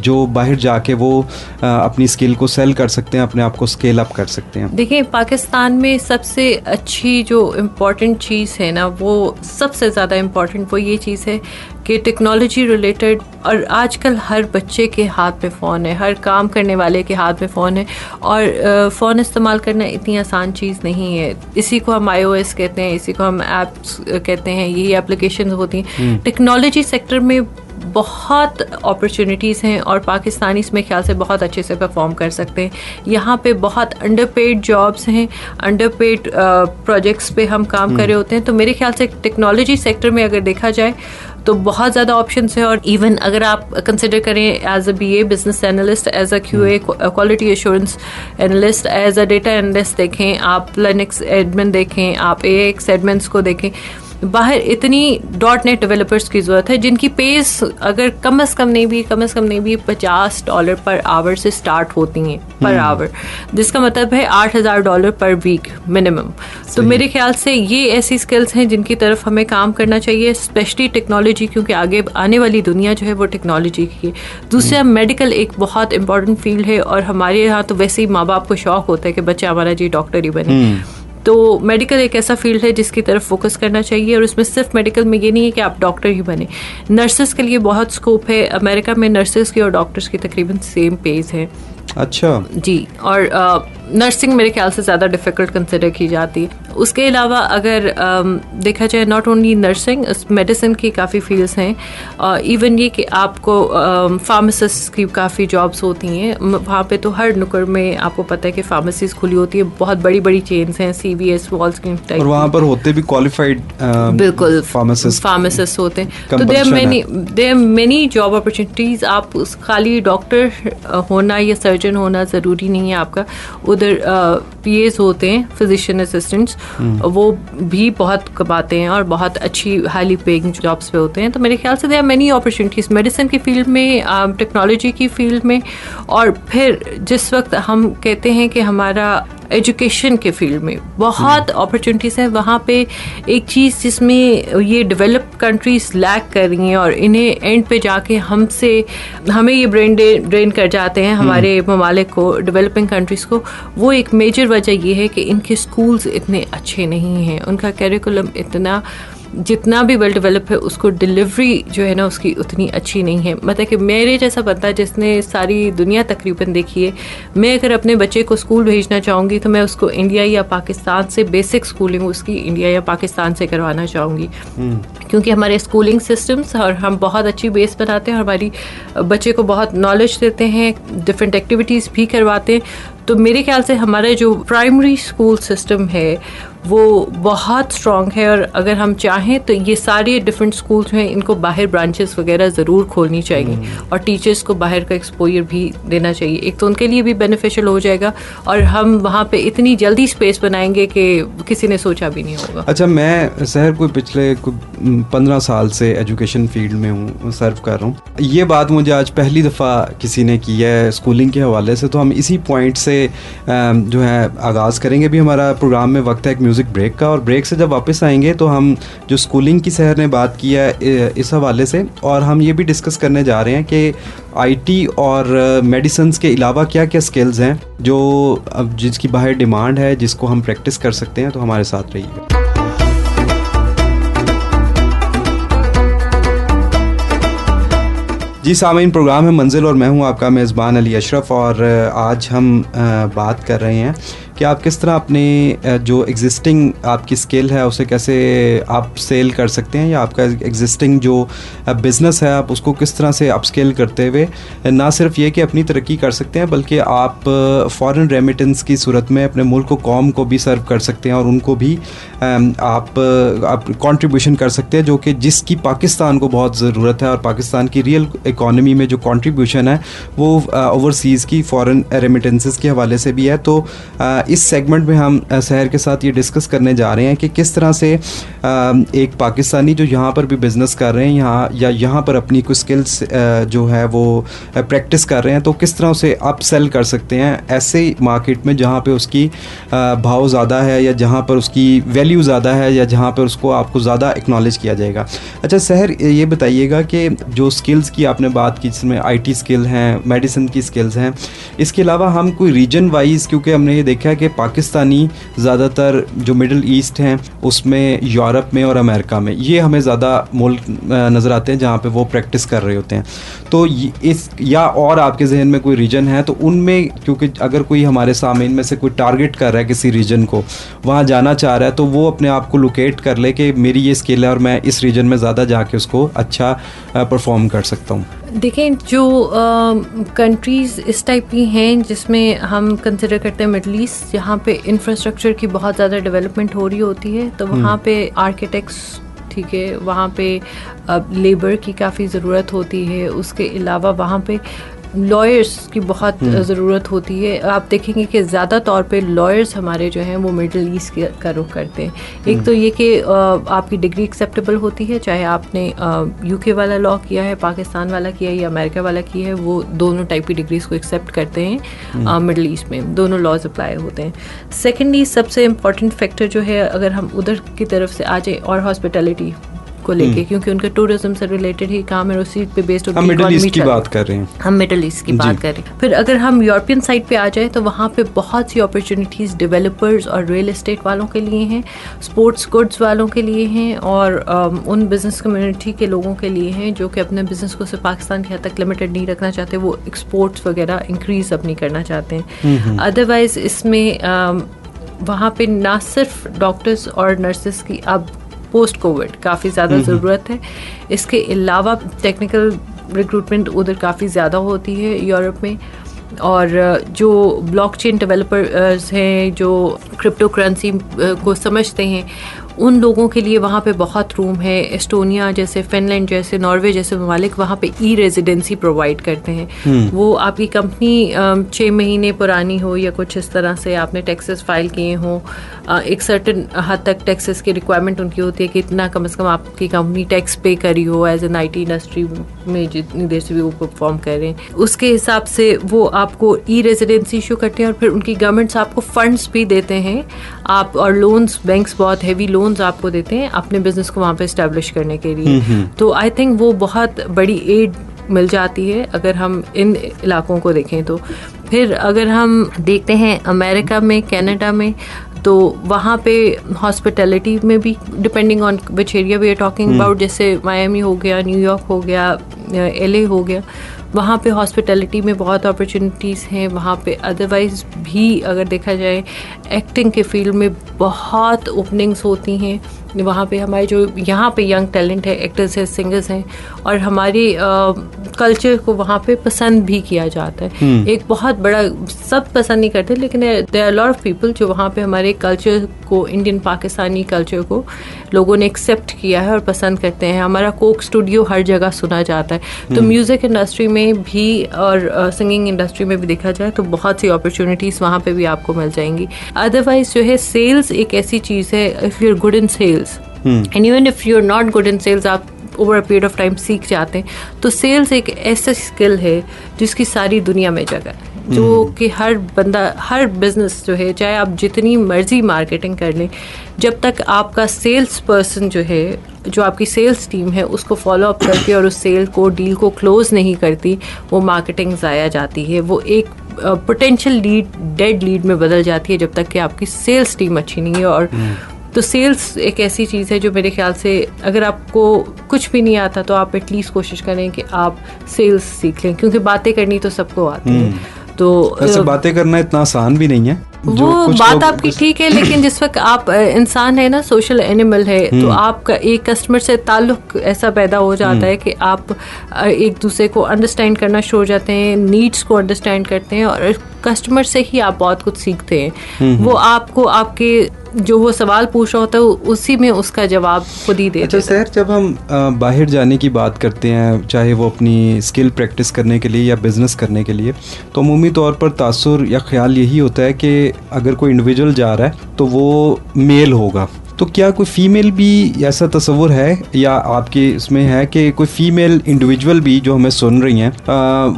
जो बाहर जाके वो अपनी स्किल को सेल कर सकते हैं, अपने आप को स्केल अप कर सकते हैं? देखिए, पाकिस्तान में सबसे अच्छी जो इम्पॉर्टेंट चीज़ है ना, वो सबसे ज़्यादा इम्पॉर्टेंट वो ये चीज़ है कि टेक्नोलॉजी रिलेटेड, और आजकल हर बच्चे के हाथ में फ़ोन है, हर काम करने वाले के हाथ में फ़ोन है, और फ़ोन इस्तेमाल करना इतनी आसान चीज़ नहीं है। इसी को हम iOS कहते हैं, इसी को हम ऐप्स कहते हैं, यही एप्लीकेशन होती हैं। टेक्नोलॉजी सेक्टर में बहुत अपॉर्चुनिटीज़ हैं, और पाकिस्तानी इसमें ख्याल से बहुत अच्छे से परफॉर्म कर सकते हैं। यहाँ पे बहुत अंडरपेड जॉब्स हैं, अंडरपेड प्रोजेक्ट्स पे हम काम कर रहे होते हैं। तो मेरे ख्याल से टेक्नोलॉजी सेक्टर में अगर देखा जाए तो बहुत ज़्यादा ऑप्शंस हैं। और इवन अगर आप कंसिडर करें as a BA business analyst, as a QA quality assurance analyst, as a data analyst देखें, आप लिनक्स एडमिन देखें, आप AX एडमिन्स को देखें, बाहर इतनी .NET डेवलपर्स की ज़रूरत है जिनकी पेस अगर कम से कम नहीं भी $50 पर आवर से स्टार्ट होती हैं पर आवर, जिसका मतलब है $8,000 पर वीक मिनिमम। तो मेरे ख्याल से ये ऐसी स्किल्स हैं जिनकी तरफ हमें काम करना चाहिए, स्पेशली टेक्नोलॉजी, क्योंकि आगे आने वाली दुनिया जो है वो टेक्नोलॉजी की है। दूसरा, मेडिकल एक बहुत इंपॉर्टेंट फील्ड है, और हमारे यहाँ तो वैसे ही माँ बाप को शौक होता है कि बच्चा हमारा जी डॉक्टर ही बने। तो मेडिकल एक ऐसा फील्ड है जिसकी तरफ फोकस करना चाहिए, और उसमें सिर्फ मेडिकल में ये नहीं है कि आप डॉक्टर ही बने। नर्सेस के लिए बहुत स्कोप है। अमेरिका में नर्सेस की और डॉक्टर्स की तकरीबन सेम पेज है। अच्छा जी, और नर्सिंग मेरे ख्याल से ज़्यादा डिफ़िकल्ट कंसिडर की जाती है। उसके अलावा अगर देखा जाए, नॉट ओनली नर्सिंग, मेडिसिन की काफ़ी फील्ड्स हैं। इवन ये कि आपको फार्मासिस्ट की काफ़ी जॉब्स होती हैं वहाँ पे। तो हर नुक्कड़ में आपको पता है कि फार्मेसीज खुली होती है, बहुत बड़ी बड़ी चेन्स हैं, CVS, वॉल्ग्रीन टाइप, और वहाँ पर होते भी क्वालिफाइड बिल्कुल फार्मासिस्ट होते हैं। तो there are many job opportunities. आप खाली डॉक्टर होना या सर्जन होना ज़रूरी नहीं है आपका। उधर PAs होते हैं, फिजिशियन असिस्टेंट्स, वो भी बहुत कमाते हैं और बहुत अच्छी हाईली पेइंग जॉब्स पे होते हैं। तो मेरे ख्याल से there are many opportunities medicine की फील्ड में, टेक्नोलॉजी की फील्ड में। और फिर जिस वक्त हम कहते हैं कि हमारा एजुकेशन के फील्ड में बहुत अपॉर्चुनिटीज़ हैं, वहाँ पे एक चीज़ जिसमें ये डेवलप्ड कंट्रीज लैक कर रही हैं, और इन्हें एंड पे जाके हमें ये ब्रेन ड्रेन कर जाते हैं हमारे ममालिक को, डेवलपिंग कंट्रीज़ को। वो एक मेजर वजह ये है कि इनके स्कूल्स इतने अच्छे नहीं हैं, उनका करिकुलम इतना जितना भी वेल डेवलप है उसको डिलीवरी जो है ना उसकी उतनी अच्छी नहीं है। मतलब कि मेरे जैसा बंदा जिसने सारी दुनिया तकरीबन देखी है, मैं अगर अपने बच्चे को स्कूल भेजना चाहूँगी तो मैं उसको इंडिया या पाकिस्तान से बेसिक स्कूलिंग उसकी इंडिया या पाकिस्तान से करवाना चाहूँगी, क्योंकि हमारे स्कूलिंग सिस्टम्स और हम बहुत अच्छी बेस बनाते हैं और हमारी बच्चे को बहुत नॉलेज देते हैं, डिफरेंट एक्टिविटीज़ भी करवाते हैं। तो मेरे ख्याल से हमारा जो प्राइमरी स्कूल सिस्टम है वो बहुत स्ट्रॉन्ग है, और अगर हम चाहें तो ये सारे डिफरेंट स्कूल जो हैं इनको बाहर ब्रांचेस वगैरह ज़रूर खोलनी चाहिए, और टीचर्स को बाहर का एक्सपोजर भी देना चाहिए। एक तो उनके लिए भी बेनिफिशियल हो जाएगा, और हम वहाँ पे इतनी जल्दी स्पेस बनाएंगे कि किसी ने सोचा भी नहीं होगा। अच्छा, मैं शहर को पिछले 15 साल से एजुकेशन फील्ड में हूँ, सर्व कर रहा हूँ। ये बात मुझे आज पहली दफ़ा किसी ने की है स्कूलिंग के हवाले से, तो हम इसी पॉइंट से जो है आगाज़ करेंगे। भी हमारा प्रोग्राम में वक्त है एक म्यूज़िक ब्रेक का, और ब्रेक से जब वापस आएंगे तो हम जो स्कूलिंग की सहर ने बात की है इस हवाले से, और हम ये भी डिस्कस करने जा रहे हैं कि आईटी और मेडिसिन्स के अलावा क्या क्या स्किल्स हैं जो अब जिसकी बाहर डिमांड है, जिसको हम प्रैक्टिस कर सकते हैं। तो हमारे साथ रहिएगा। जी सामीन, प्रोग्राम है मंजिल और मैं हूं आपका मेज़बान अली अशरफ, और आज हम बात कर रहे हैं कि आप किस तरह अपने जो एग्जिस्टिंग आपकी स्किल है उसे कैसे आप सेल कर सकते हैं, या आपका एग्जिस्टिंग जो बिज़नेस है आप उसको किस तरह से अपस्केल करते हुए ना सिर्फ ये कि अपनी तरक्की कर सकते हैं बल्कि आप फॉरेन रेमिटेंस की सूरत में अपने मुल्क को, कौम को भी सर्व कर सकते हैं और उनको भी आप कंट्रीब्यूशन कर सकते हैं, जो कि जिसकी पाकिस्तान को बहुत ज़रूरत है। और पाकिस्तान की रियल इकॉनमी में जो कंट्रीब्यूशन है वो ओवरसीज़ की फॉरेन रेमिटेंसेस के हवाले से भी है। तो इस सेगमेंट में हम शहर के साथ ये डिस्कस करने जा रहे हैं कि किस तरह से एक पाकिस्तानी जो यहाँ पर भी बिज़नेस कर रहे हैं यहाँ पर अपनी कुछ स्किल्स जो है वो प्रैक्टिस कर रहे हैं, तो किस तरह उसे अप सेल कर सकते हैं ऐसे मार्केट में जहाँ पे उसकी भाव ज़्यादा है, या जहाँ पर उसकी वैल्यू ज़्यादा है, या जहाँ पर उसको आपको ज़्यादा एक्नॉलेज किया जाएगा। अच्छा शहर, ये बताइएगा कि जो स्किल्स की आपने बात की जिसमें IT स्किल हैं, मेडिसिन की स्किल्स हैं, इसके अलावा हम कोई रीजन वाइज, क्योंकि हमने ये देखा है कि पाकिस्तानी ज़्यादातर जो मिडल ईस्ट हैं उसमें, यूरोप में और अमेरिका में ये हमें ज़्यादा मुल्क नज़र आते हैं जहाँ पे वो प्रैक्टिस कर रहे होते हैं। तो इस या और आपके जहन में कोई रीजन है तो उनमें, क्योंकि अगर कोई हमारे सामने इनमें से कोई टारगेट कर रहा है किसी रीजन को, वहाँ जाना चाह रहा है, तो वो अपने आप को लोकेट कर ले कि मेरी ये स्किल है और मैं इस रीजन में ज़्यादा जाके उसको अच्छा परफॉर्म कर सकता हूँ। देखें, जो कंट्रीज़ इस टाइप की हैं जिसमें हम कंसिडर करते हैं मिडल ईस्ट, यहाँ पे इंफ्रास्ट्रक्चर की बहुत ज़्यादा डेवलपमेंट हो रही होती है, तो वहाँ पे आर्किटेक्ट्स, ठीक है, वहाँ पे लेबर की काफ़ी ज़रूरत होती है। उसके अलावा वहाँ पे लॉयर्स की बहुत ज़रूरत होती है। आप देखेंगे कि ज़्यादा तौर पे लॉयर्स हमारे जो हैं वो मिडल ईस्ट का रुख करते हैं। एक तो ये कि आपकी डिग्री एक्सेप्टेबल होती है, चाहे आपने UK वाला लॉ किया है, पाकिस्तान वाला किया है या अमेरिका वाला किया है, वो दोनों टाइप की डिग्रीज़ को एक्सेप्ट करते हैं मिडल ईस्ट में, दोनों लॉज अप्लाई होते हैं। सेकेंडली सबसे इम्पॉर्टेंट फैक्टर जो है, अगर हम उधर की तरफ से आ जाए, और हॉस्पिटैलिटी को लेके, क्योंकि उनका टूरिज्म से रिलेटेड ही काम है, उसी पे बेस्ड हम मिडिल ईस्ट की बात कर रहे हैं, हम मिडिल ईस्ट की बात कर रहे हैं। फिर अगर हम यूरोपियन साइड पे आ जाए तो वहाँ पे बहुत सी अपॉर्चुनिटीज़ डेवलपर्स और रियल एस्टेट वालों के लिए हैं, स्पोर्ट्स गुड्स वालों के लिए हैं, और उन बिज़नेस कम्युनिटी के लोगों के लिए हैं जो कि अपने बिज़नेस को सिर्फ पाकिस्तान के हद तक लिमिटेड नहीं रखना चाहते, वो एक्सपोर्ट्स वगैरह इंक्रीज़ अपनी करना चाहते हैं। अदरवाइज़ इसमें वहाँ पे ना सिर्फ डॉक्टर्स और नर्सेस की अब पोस्ट कोविड काफ़ी ज़्यादा ज़रूरत है, इसके अलावा टेक्निकल रिक्रूटमेंट उधर काफ़ी ज़्यादा होती है यूरोप में। और जो ब्लॉकचेन डेवलपर्स हैं, जो क्रिप्टो करेंसी को समझते हैं, उन लोगों के लिए वहाँ पे बहुत रूम है। एस्टोनिया जैसे, फिनलैंड जैसे, नॉर्वे जैसे ममालिक वहाँ पे रेजिडेंसी प्रोवाइड करते हैं। वो आपकी कंपनी 6 महीने पुरानी हो या कुछ इस तरह से, आपने टैक्सेस फाइल किए हों, एक सर्टेन हद तक टैक्सेस की रिक्वायरमेंट उनकी होती है कि इतना कम से कम आपकी कंपनी टैक्स पे करी हो एज एन IT इंडस्ट्री में जितनी देर से भी वो परफॉर्म कर रहे हैं, उसके हिसाब से वो आपको रेजिडेंसी इशू करते हैं। और फिर उनकी गवर्नमेंट्स आपको फंड्स भी देते हैं, आप और लोन्स, बैंक्स बहुत हैवी लोन्स आपको देते हैं अपने बिजनेस को वहाँ पे एस्टेब्लिश करने के लिए। तो आई थिंक वो बहुत बड़ी एड मिल जाती है अगर हम इन इलाकों को देखें। तो फिर अगर हम देखते हैं अमेरिका में, कनाडा में, तो वहाँ पे हॉस्पिटैलिटी में भी depending on which area we are talking about, जैसे मायामी हो गया, न्यूयॉर्क हो गया, LA हो गया, वहाँ पे हॉस्पिटैलिटी में बहुत अपॉर्चुनिटीज़ हैं वहाँ पे। अदरवाइज़ भी अगर देखा जाए एक्टिंग के फील्ड में बहुत ओपनिंग्स होती हैं वहाँ पे। हमारे जो यहाँ पे यंग टैलेंट है, एक्टर्स हैं, सिंगर्स हैं, और हमारी कल्चर को वहाँ पे पसंद भी किया जाता है। एक बहुत बड़ा, सब पसंद नहीं करते, लेकिन there are lot of people जो वहाँ पे हमारे कल्चर को, इंडियन पाकिस्तानी कल्चर को लोगों ने एक्सेप्ट किया है और पसंद करते हैं। हमारा कोक स्टूडियो हर जगह सुना जाता है। तो म्यूज़िक इंडस्ट्री में भी और सिंगिंग इंडस्ट्री में भी देखा जाए तो बहुत सी अपॉर्चुनिटीज़ वहाँ पे भी आपको मिल जाएंगी। अदरवाइज जो है, सेल्स एक ऐसी चीज़ है, if you are good in sales and even if you are not good in sales, आप over a period of time सीख जाते हैं। तो सेल्स एक ऐसा स्किल है जिसकी सारी दुनिया में जगह है, जो कि हर बंदा, हर बिजनेस जो है, चाहे आप जितनी मर्जी मार्केटिंग कर लें, जब तक आपका सेल्स पर्सन जो है, जो आपकी सेल्स टीम है, उसको फॉलो अप करके और उस सेल को, डील को क्लोज नहीं करती, वो मार्केटिंग ज़ाया जाती है। वो एक पोटेंशियल लीड डेड लीड में बदल जाती है जब तक कि आपकी सेल्स टीम अच्छी नहीं है। और तो सेल्स एक ऐसी चीज़ है जो मेरे ख्याल से अगर आपको कुछ भी नहीं आता तो आप एटलीस्ट कोशिश करें कि आप सेल्स सीख लें, क्योंकि बातें करनी तो सबको आती है। तो वैसे बातें करना इतना आसान भी नहीं है। वो बात आपकी ठीक है, लेकिन जिस वक्त आप इंसान है ना, सोशल एनिमल है, तो आपका एक कस्टमर से ताल्लुक ऐसा पैदा हो जाता है कि आप एक दूसरे को अंडरस्टैंड करना शुरू हो जाते हैं, नीड्स को अंडरस्टैंड करते हैं, और कस्टमर से ही आप बहुत कुछ सीखते हैं। वो आपको आपके जो वो सवाल पूछ रहा होता है उसी में उसका जवाब खुद ही देते हैं। अच्छा सर, जब हम बाहर जाने की बात करते हैं, चाहे वो अपनी स्किल प्रैक्टिस करने के लिए या बिज़नेस करने के लिए, तो अमूमी तौर पर तासुर या ख्याल यही होता है कि अगर कोई इंडिविजुअल जा रहा है तो वो मेल होगा। तो क्या कोई फ़ीमेल भी ऐसा तस्वुर है या आपके इसमें है कि कोई फ़ीमेल इंडिविजुअल भी जो हमें सुन रही हैं,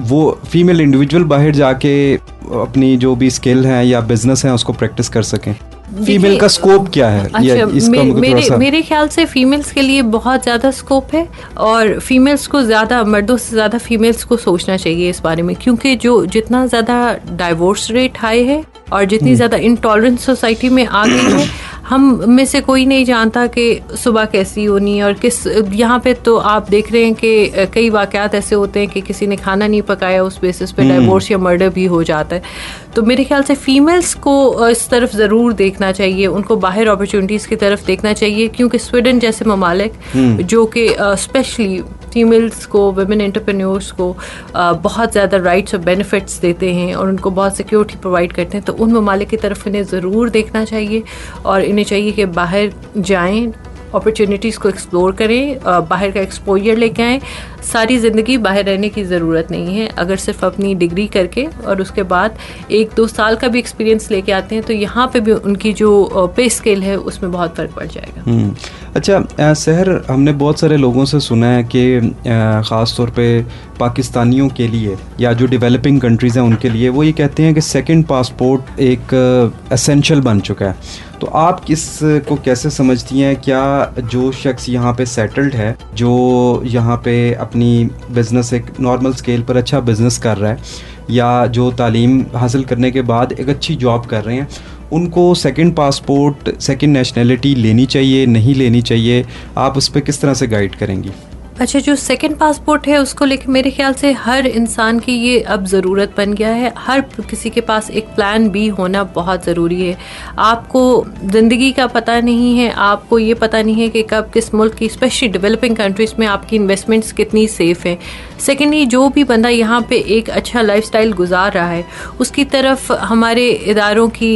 वो फ़ीमेल इंडिविजुअल बाहर जाके अपनी जो भी स्किल है या बिज़नेस है उसको प्रैक्टिस कर सकें? फीमेल का स्कोप क्या है? अच्छा, मेरे ख्याल से फीमेल्स के लिए बहुत ज़्यादा स्कोप है, और फीमेल्स को ज़्यादा, मर्दों से ज़्यादा फीमेल्स को सोचना चाहिए इस बारे में, क्योंकि जो जितना ज़्यादा डाइवोर्स रेट हाई है और जितनी ज़्यादा इंटॉलरेंस सोसाइटी में आ गई है, हम में से कोई नहीं जानता कि सुबह कैसी होनी है और किस। यहाँ पे तो आप देख रहे हैं कि कई वाक़यात ऐसे होते हैं कि किसी ने खाना नहीं पकाया, उस बेसिस पे डाइवोर्स या मर्डर भी हो जाता है। तो मेरे ख्याल से फीमेल्स को इस तरफ ज़रूर देखना चाहिए, उनको बाहर अपॉर्चुनिटीज़ की तरफ देखना चाहिए, क्योंकि स्वीडन जैसे ममालिक जो कि स्पेशली फीमेल्स को, वुमेन एंटरप्रेन्योर्स को बहुत ज़्यादा राइट्स और बेनिफिट्स देते हैं और उनको बहुत सिक्योरिटी प्रोवाइड करते हैं, तो उन ममालिक की तरफ इन्हें ज़रूर देखना चाहिए और इन्हें चाहिए कि बाहर जाएं, अपॉर्चुनिटीज़ को एक्सप्लोर करें, बाहर का एक्सपोजर लेके आएँ। सारी ज़िंदगी बाहर रहने की ज़रूरत नहीं है। अगर सिर्फ अपनी डिग्री करके और उसके बाद 1-2 साल का भी एक्सपीरियंस लेके आते हैं तो यहाँ पे भी उनकी जो पे स्केल है उसमें बहुत फ़र्क पड़ जाएगा। अच्छा सहर, हमने बहुत सारे लोगों से सुना है कि ख़ास तौर पे पाकिस्तानियों के लिए या जो डेवलपिंग कंट्रीज़ हैं उनके लिए, वो ये कहते हैं कि सेकंड पासपोर्ट एक एसेंशियल बन चुका है। तो आप किस को कैसे समझती हैं? क्या जो शख्स यहाँ पे सेटल्ड है, जो यहाँ पे अपनी बिज़नेस एक नॉर्मल स्केल पर अच्छा बिज़नेस कर रहा है, या जो तालीम हासिल करने के बाद एक अच्छी जॉब कर रहे हैं, उनको सेकंड पासपोर्ट, सेकंड नेशनैलिटी लेनी चाहिए, नहीं लेनी चाहिए? आप उस पर किस तरह से गाइड करेंगी? अच्छा, जो सेकंड पासपोर्ट है उसको लेकर मेरे ख्याल से हर इंसान की ये अब ज़रूरत बन गया है। हर किसी के पास एक प्लान बी होना बहुत ज़रूरी है। आपको ज़िंदगी का पता नहीं है, आपको ये पता नहीं है कि कब किस मुल्क की, स्पेशली डेवलपिंग कंट्रीज़ में आपकी इन्वेस्टमेंट्स कितनी सेफ़ हैं। सेकेंडली, जो भी बंदा यहाँ पे एक अच्छा लाइफस्टाइल गुजार रहा है उसकी तरफ हमारे इदारों की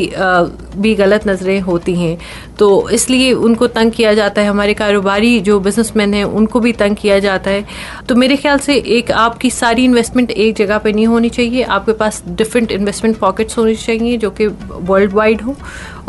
भी गलत नज़रें होती हैं, तो इसलिए उनको तंग किया जाता है। हमारे कारोबारी जो बिजनेसमैन हैं उनको भी तंग किया जाता है। तो मेरे ख्याल से एक आपकी सारी इन्वेस्टमेंट एक जगह पे नहीं होनी चाहिए, आपके पास डिफरेंट इन्वेस्टमेंट पॉकेट्स होनी चाहिए जो कि वर्ल्ड वाइड हो।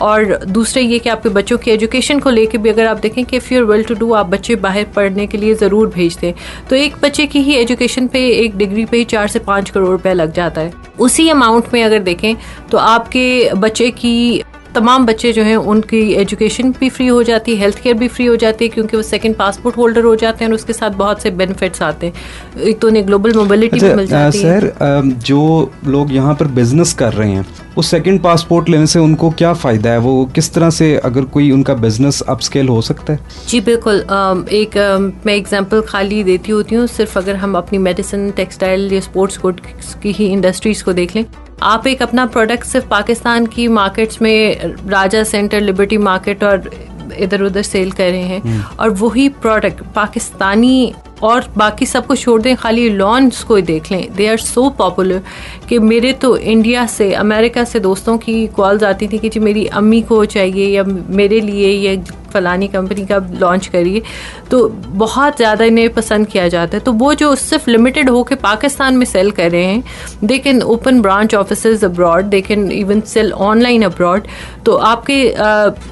और दूसरे ये कि आपके बच्चों की एजुकेशन को लेके भी अगर आप देखें कि if you are well to do, आप बच्चे बाहर पढ़ने के लिए ज़रूर भेजते हैं, तो एक बच्चे की ही एजुकेशन पे, एक डिग्री पे ही 4 से 5 करोड़ रुपया लग जाता है। उसी अमाउंट में अगर देखें तो आपके बच्चे की, तमाम बच्चे जो हैं उनकी एजुकेशन भी फ्री हो जाती है, हेल्थ केयर भी फ्री हो जाती है, क्योंकि वो सेकंड पासपोर्ट होल्डर हो जाते हैं और उसके साथ बहुत से बेनिफिट्स आते हैं। एक तो उन्हें ग्लोबल मोबिलिटी भी मिल जाती है। सर, जो लोग यहाँ पर बिजनेस कर रहे हैं, उस सेकंड पासपोर्ट लेने से उनको क्या फ़ायदा है? वो किस तरह से, अगर कोई उनका बिजनेस अपस्केल हो सकता है? जी बिल्कुल। मैं एग्जांपल खाली देती होती हूँ, सिर्फ अगर हम अपनी मेडिसिन, टेक्सटाइल या स्पोर्ट्स गुड्स की ही इंडस्ट्रीज़ को देख लें। आप एक अपना प्रोडक्ट सिर्फ पाकिस्तान की मार्केट्स में, राजा सेंटर, लिबर्टी मार्केट और इधर उधर सेल कर रहे हैं, और वही प्रोडक्ट पाकिस्तानी, और बाकी सबको छोड़ दें, खाली लॉन्स को देख लें, दे आर सो पॉपुलर कि मेरे तो इंडिया से, अमेरिका से दोस्तों की कॉल्स आती थी कि जी मेरी अम्मी को चाहिए या मेरे लिए, या फलानी कंपनी का लॉन्च करिए, तो बहुत ज़्यादा इन्हें पसंद किया जाता है। तो वो जो सिर्फ लिमिटेड होकर पाकिस्तान में सेल कर रहे हैं, they can open branch offices abroad, they can even sell online abroad, तो आपके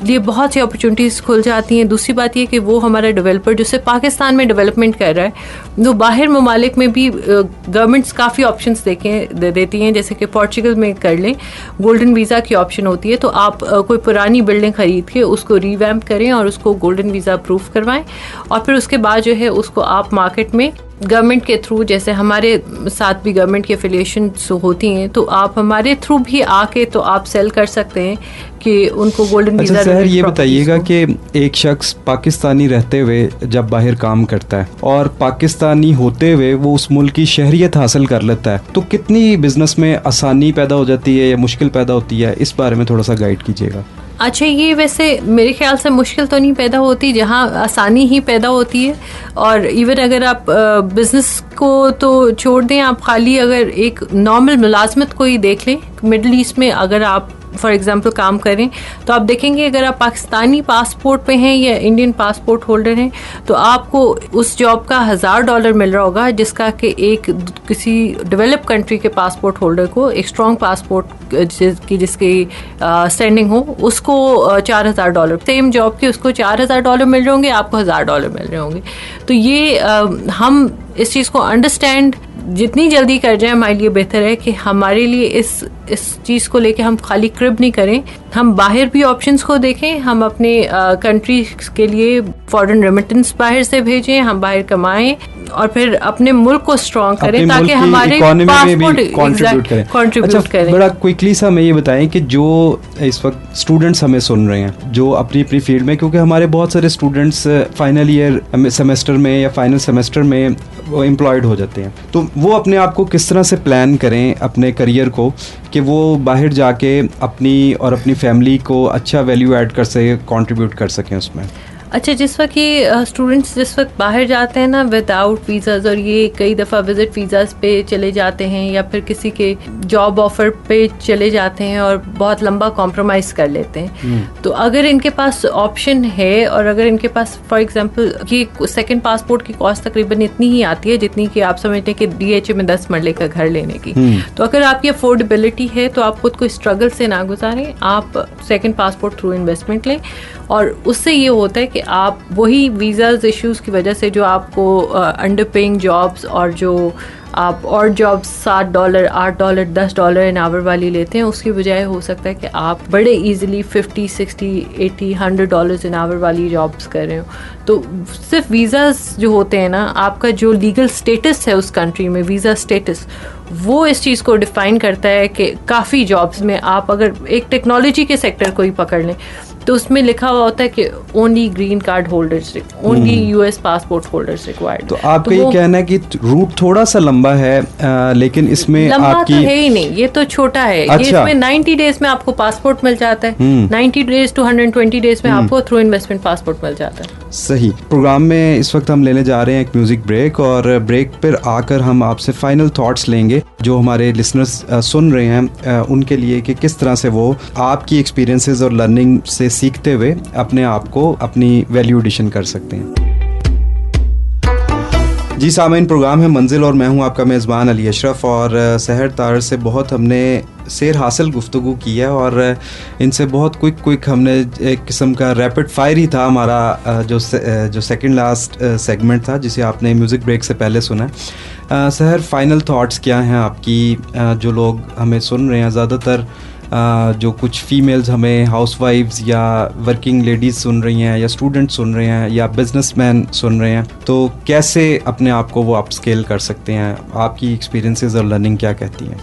लिए बहुत सी अपॉर्चुनिटीज़ खुल जाती हैं। दूसरी बात ये कि वो हमारा डेवलपर जो सिर्फ पाकिस्तान में डेवलपमेंट कर रहा है, वो बाहर ममालिक में भी गवर्नमेंट्स काफ़ी ऑप्शंस देती हैं, जैसे कि पोर्चुगल में कर लें, गोल्डन वीज़ा की ऑप्शन होती है, तो आप कोई पुरानी बिल्डिंग खरीद के उसको रीवैम्प करें और उसको गोल्डन वीज़ा अप्रूव करवाएं, और फिर उसके बाद जो है उसको आप मार्केट में गवर्नमेंट के थ्रू, जैसे हमारे साथ भी गवर्नमेंट की एफिलिएशन होती हैं, तो आप हमारे थ्रू भी आके तो आप सेल कर सकते हैं कि उनको गोल्डन वीज़ा। अच्छा सर, ये बताइएगा कि एक शख्स पाकिस्तानी रहते हुए जब बाहर काम करता है और पाकिस्तानी होते हुए वो उस मुल्क की शहरियत हासिल कर लेता है, तो कितनी बिजनेस में आसानी पैदा हो जाती है या मुश्किल पैदा होती है, इस बारे में थोड़ा सा गाइड कीजिएगा। अच्छा, ये वैसे मेरे ख्याल से मुश्किल तो नहीं पैदा होती, जहाँ आसानी ही पैदा होती है। और इवन अगर आप बिज़नेस को तो छोड़ दें, आप खाली अगर एक नॉर्मल मुलाजमत को ही देख लें, मिडल ईस्ट में अगर आप फॉर एग्जांपल काम करें, तो आप देखेंगे अगर आप पाकिस्तानी पासपोर्ट पे हैं या इंडियन पासपोर्ट होल्डर हैं, तो आपको उस जॉब का $1000 मिल रहा होगा, जिसका कि एक किसी डेवलप कंट्री के पासपोर्ट होल्डर को, एक स्ट्रॉन्ग पासपोर्ट जिसकी स्टैंडिंग हो, उसको $4000, सेम जॉब के उसको $4000 मिल रहे होंगे, आपको $1000 मिल रहे होंगे। तो ये हम इस चीज़ को अंडरस्टैंड जितनी जल्दी कर जाए हमारे लिए बेहतर है, कि हमारे लिए इस चीज़ को लेके हम खाली क्रिब नहीं करें, हम बाहर भी ऑप्शंस को देखें, हम अपने कंट्री के लिए फॉरेन रेमिटेंस बाहर से भेजें, हम बाहर कमाएं और फिर अपने मुल्क को स्ट्रॉन्ग करें ताकि हमारे पासपोर्ट कंट्रीब्यूट करें। बड़ा क्विकली सा हमें ये बताएं कि जो इस वक्त स्टूडेंट्स हमें सुन रहे हैं जो अपनी अपनी फील्ड में, क्योंकि हमारे बहुत सारे स्टूडेंट्स फाइनल ईयर सेमेस्टर में या फाइनल सेमेस्टर में वो एम्प्लॉयड हो जाते हैं, तो वो अपने आप को किस तरह से प्लान करें अपने करियर को कि वो बाहर जाके अपनी और अपनी फैमिली को अच्छा वैल्यू ऐड कर सके, कंट्रीब्यूट कर सकें उसमें। अच्छा, जिस वक्त ये स्टूडेंट्स जिस वक्त बाहर जाते हैं ना विदाउट वीज़ाज, और ये कई दफ़ा विज़िट वीज़ाज पे चले जाते हैं या फिर किसी के जॉब ऑफर पे चले जाते हैं और बहुत लंबा कॉम्प्रोमाइज़ कर लेते हैं, तो अगर इनके पास ऑप्शन है और अगर इनके पास फॉर एग्जांपल कि सेकंड पासपोर्ट की कॉस्ट तकरीबन इतनी ही आती है जितनी कि आप समझते हैं कि DHA में 10 मरले का घर लेने की, तो अगर आपकी अफोर्डेबिलिटी है तो आप खुद को स्ट्रगल से ना गुजारें, आप सेकंड पासपोर्ट थ्रू इन्वेस्टमेंट लें, और उससे ये होता है कि आप वही वीज़ाज इश्यूज़ की वजह से जो आपको अंडर पेइंग जॉब्स और जो आप और जॉब्स $7, $8, $10 एन आवर वाली लेते हैं, उसकी बजाय हो सकता है कि आप बड़े इजीली $50, $60, $80, $100 एन आवर वाली जॉब्स कर रहे हो। तो सिर्फ वीज़ाज जो होते हैं ना, आपका जो लीगल स्टेटस है उस कंट्री में, वीज़ा स्टेटस, वो इस चीज़ को डिफ़ाइन करता है कि काफ़ी जॉब्स में आप अगर एक टेक्नोलॉजी के सेक्टर को ही पकड़ लें तो उसमें लिखा हुआ होता है कि only green card holders, only US passport holders required. तो आपका ये कहना है कि रूट थोड़ा सा लंबा है, लेकिन इसमें लंबा आपकी तो है ही नहीं, ये तो छोटा है। अच्छा। ये इसमें 90 डेज में आपको पासपोर्ट मिल जाता है, 90 डेज to 120 डेज में आपको थ्रू इन्वेस्टमेंट पासपोर्ट मिल जाता है। सही। प्रोग्राम में इस वक्त हम लेने जा रहे हैं एक म्यूजिक ब्रेक, और ब्रेक पर आकर हम आपसे फाइनल थॉट्स लेंगे जो हमारे लिसनर्स सुन रहे हैं उनके लिए, कि किस तरह से वो आपकी एक्सपीरियंसेस और लर्निंग से सीखते हुए अपने आप को अपनी वैल्यू एडिशन कर सकते हैं। जी सामीन, प्रोग्राम है मंजिल और मैं हूं आपका मेज़बान अली अशरफ, और सहर तार से बहुत हमने सैर हासिल गुफ्तगू की है और इनसे बहुत क्विक हमने एक किस्म का रैपिड फायर ही था हमारा जो सेकंड लास्ट सेगमेंट था जिसे आपने म्यूज़िक ब्रेक से पहले सुना। सहर, फाइनल थॉट्स क्या हैं आपकी? जो लोग हमें सुन रहे हैं, ज़्यादातर जो कुछ फीमेल्स हमें हाउसवाइफ्स या वर्किंग लेडीज़ सुन रही हैं, या स्टूडेंट सुन रहे हैं, या बिजनेसमैन सुन रहे हैं, तो कैसे अपने आप को वो अपस्केल कर सकते हैं? आपकी एक्सपीरियंसेस और लर्निंग क्या कहती हैं?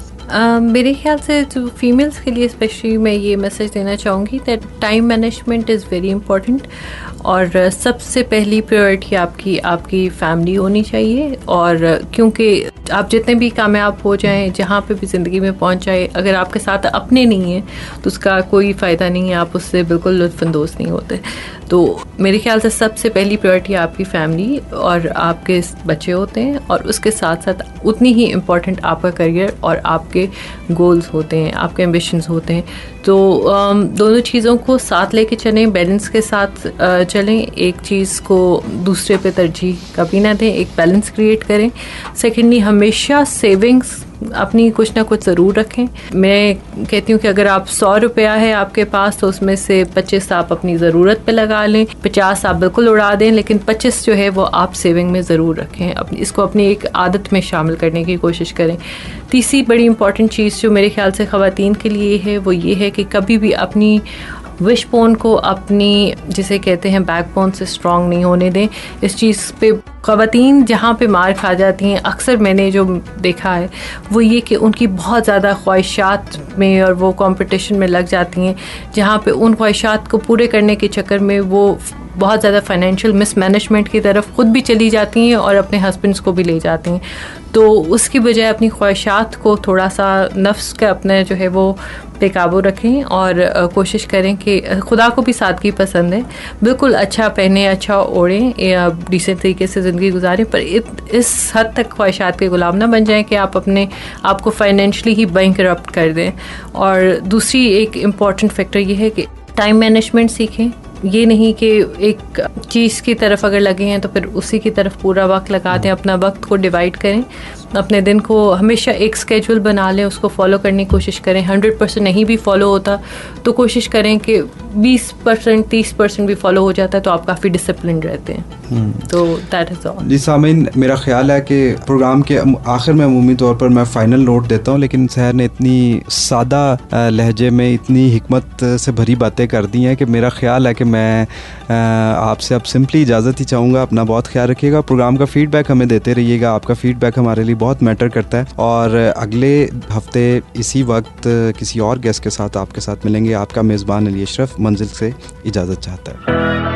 मेरे ख्याल से जो फीमेल्स के लिए स्पेशली मैं ये मैसेज देना चाहूँगी that time management is very important, और सबसे पहली प्रायोरिटी आपकी फैमिली होनी चाहिए। और क्योंकि आप जितने भी कामयाब हो जाएं, जहाँ पे भी ज़िंदगी में पहुँच जाए, अगर आपके साथ अपने नहीं हैं तो उसका कोई फ़ायदा नहीं है, आप उससे बिल्कुल लुत्फ़अंदोज़ नहीं होते। तो मेरे ख्याल से सबसे पहली प्रायोरिटी आपकी फैमिली और आपके बच्चे होते हैं, और उसके साथ साथ उतनी ही इम्पॉर्टेंट आपका करियर और आपके गोल्स होते हैं, आपके एम्बिशंस होते हैं। तो दोनों चीज़ों को साथ लेके चलें, बैलेंस के साथ चलें, एक चीज़ को दूसरे पे तरजीह कभी ना दें, एक बैलेंस क्रिएट करें। सेकेंडली, हमेशा सेविंग्स अपनी कुछ ना कुछ ज़रूर रखें। मैं कहती हूँ कि अगर आप 100 रुपया है आपके पास तो उसमें से 25 आप अपनी ज़रूरत पे लगा लें, 50 आप बिल्कुल उड़ा दें, लेकिन 25 जो है वो आप सेविंग में ज़रूर रखें। इसको अपनी एक आदत में शामिल करने की कोशिश करें। तीसरी बड़ी इंपॉर्टेंट चीज़ जो मेरे ख्याल से ख़वातीन के लिए है वो ये है कि कभी भी अपनी विश बोन को अपनी, जिसे कहते हैं, बैकबोन से स्ट्रॉन्ग नहीं होने दें। इस चीज़ पे ख़वातीन जहाँ पे मार खा जाती हैं, अक्सर मैंने जो देखा है वो ये कि उनकी बहुत ज़्यादा ख्वाहिशात में और वो कंपटीशन में लग जाती हैं, जहाँ पे उन ख्वाहिशात को पूरे करने के चक्कर में वो बहुत ज़्यादा फाइनेंशियल मिसमैनेजमेंट की तरफ खुद भी चली जाती हैं और अपने हस्बैंड्स को भी ले जाती हैं। तो उसकी बजाय अपनी ख्वाहिशात को थोड़ा सा नफ्स का अपने जो है वो बेकाबू रखें और कोशिश करें कि खुदा को भी सादगी पसंद है, बिल्कुल अच्छा पहने, अच्छा ओढ़ें, या डिसेंट तरीके से ज़िंदगी गुजारें, पर इस हद तक ख्वाहिशात के गुलाम ना बन जाएं कि आप अपने आप को फाइनेंशली ही बैंकरप्ट कर दें। और दूसरी एक इम्पॉर्टेंट फैक्टर ये है कि टाइम मैनेजमेंट सीखें। ये नहीं कि एक चीज़ की तरफ अगर लगे हैं तो फिर उसी की तरफ पूरा वक्त लगा दें। अपना वक्त को डिवाइड करें, अपने दिन को हमेशा एक स्केड्यूल बना लें, उसको फॉलो करने की कोशिश करें। 100% नहीं भी फॉलो होता तो कोशिश करें कि 20% 30% भी फॉलो हो जाता है तो आप काफ़ी डिसिप्लिन रहते हैं। तो दैट इज़ ऑल। जी सामीन, मेरा ख्याल है कि प्रोग्राम के आखिर में अमूमी तौर पर मैं फ़ाइनल नोट देता हूँ, लेकिन सहर ने इतनी सादा लहजे में इतनी हिकमत से भरी बातें कर दी हैं कि मेरा ख्याल है कि मैं आपसे अब सिंपली इजाज़त ही चाहूँगा। अपना बहुत ख्याल रखिएगा, प्रोग्राम का फ़ीडबैक हमें देते रहिएगा। आपका फ़ीडबैक हमारे लिए बहुत मैटर करता है। और अगले हफ्ते इसी वक्त किसी और गेस्ट के साथ आपके साथ मिलेंगे। आपका मेज़बान अली अशरफ मंजिल से इजाज़त चाहता है।